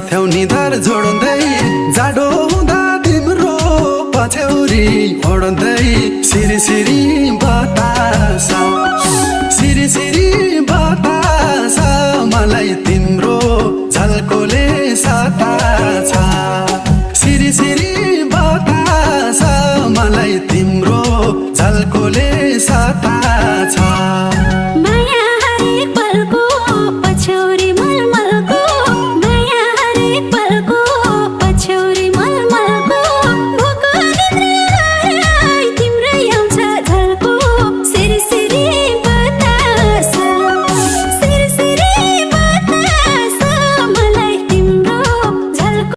साथ्यौ निधार जोड्दै जाडो हुँदा तिम्रो पछ्यौरी ओड्दै सिरी सिरी बतास सिरी सिरी बतास मलाई तिम्रो झल्कोले सताछ सिरी सिरी बतास मलाई तिम्रो झल्कोले सताछ